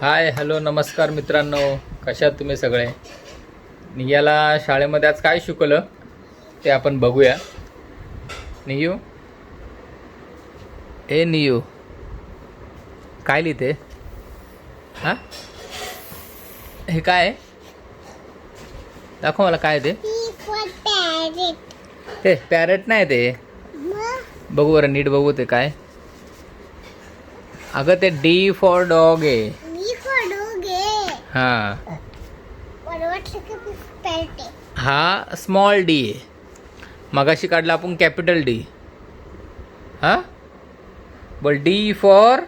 Hi hello नमस्कार मित्रांनो, कशा आहात तुम्ही सगळे. नियाला शाळेमध्ये आज काय शिकवलं ते आपण बघूया. नियू, ए नियू, काय लिहिते? हां, हे काय आहे? दाखव मला काय ते. हे पॅरेट नाही ते. बघू बरं नीट बघू ते काय. अगं ते डी फॉर डॉग आहे. हां, हा स्मॉल डी आहे. मगाशी काढला आपण कॅपिटल डी. हां बोल. D for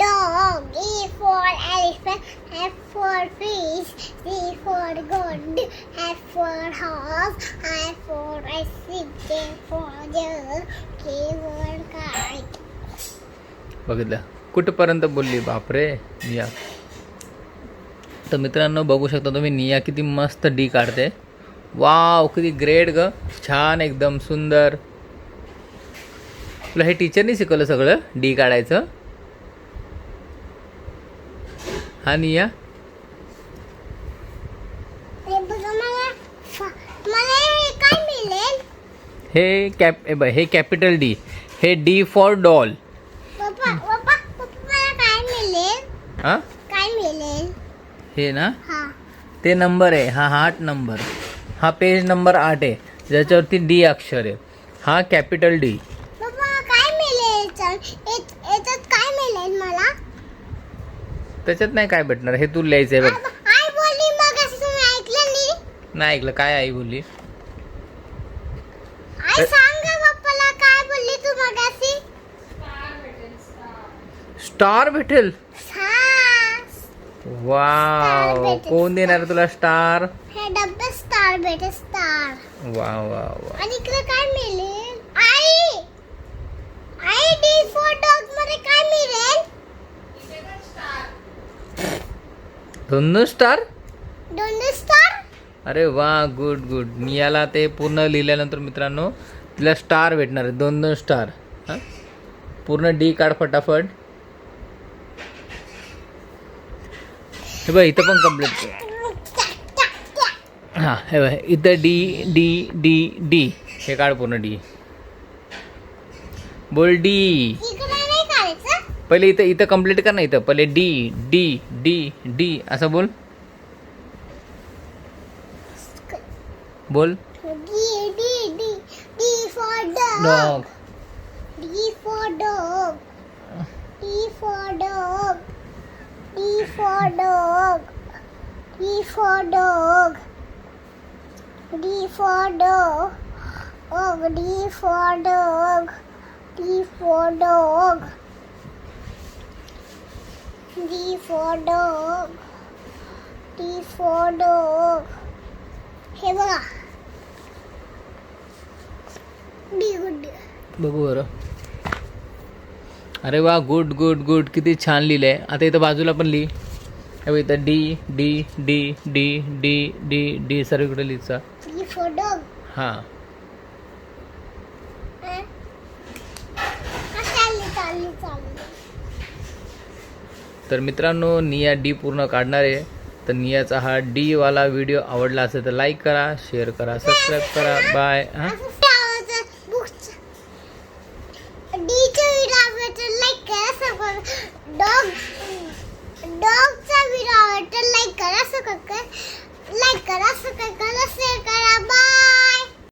dog, E for elephant, F for fish, G for goat, H for horse, I for ice, J for jug, K for kite. बघितलं कुठपर्यंत बोलली. बापरे निया. तर मित्रांनो बघू शकता तुम्ही, निया किती मस्त डी काढते. वाव, किती ग्रेट ग. छान, एकदम सुंदर. तुला हे टीचरनी शिकवलं सगळं डी काढायचं? हा निया. हे बघा, मला हे काय मिळेल? हे कॅपिटल डी. हे डी फॉर डॉल. पप्पा मला काय मिळेल? हा, काय मिळेल? हे ना, हा, ते नंबर आहे. हा 8 नंबर. हा पेज नंबर 8 आहे, ज्याच्यावरती डी अक्षर आहे. हा कॅपिटल डी. पप्पा काय मिळेल? याच्यात काय मिळेल मला? त्याच्यात नाही काय भेटणार. हे तू लिहायचं आहे बघ. आई बोलली मग, असं तुम्ही ऐकलं नाही? नाही ऐकलं. काय आई बोलली? आई सांगा पप्पाला, काय बोलली तू मगाशी? स्टार भेटेल. हा, वाव, भेटेल. कोण देणार तुला स्टार? हे डब्बे स्टार भेटे, स्टार. वा वा वा. आणि इकडे काय मिळेल? आई डी फॉर डॉग मध्ये काय मिळेल? दोन स्टार. दोन स्टार. अरे वा, गुड गुड. नियाला ते पूर्ण लिहिल्यानंतर मित्रांनो तिला स्टार भेटणार आहे. 2 स्टार. हां, पूर्ण डी काढ फटाफट. हे बघ, इथं पण कम्प्लीट. हां, हे बघ, इथं डी डी डी डी. हे काढ पूर्ण डी. बोल डी. इकडे नाही काढायचं. पहिले इथं कम्प्लीट कर ना. इथं पहिले डी डी डी डी असं बोल. बोल. D D D D for dog. Dog. D for dog. D for dog. D for dog. D for dog. D for dog. D for dog. D for dog. D for dog. D for dog. हे बघा. D good. बघू बरं. अरे वा, good good good. किती छान लिहिलंय. आता इथं बाजूला पण लिही. हे बघ, इथं D D D D D D D सर्वीकडे लिहिचा. D for dog. हां, चालली. तर मित्रांनो निया डी पूर्ण काढणार आहे. तर नियाचा हा डी वाला व्हिडिओ आवडला असेल तर लाईक करा, शेअर करा, सबस्क्राईब करा. बाय. हां, डीचा व्हिडिओ आवडला लाईक करा. सबस्क्राइब. डॉगचा व्हिडिओ आवडला लाईक करा. सबस्क्राइब करा.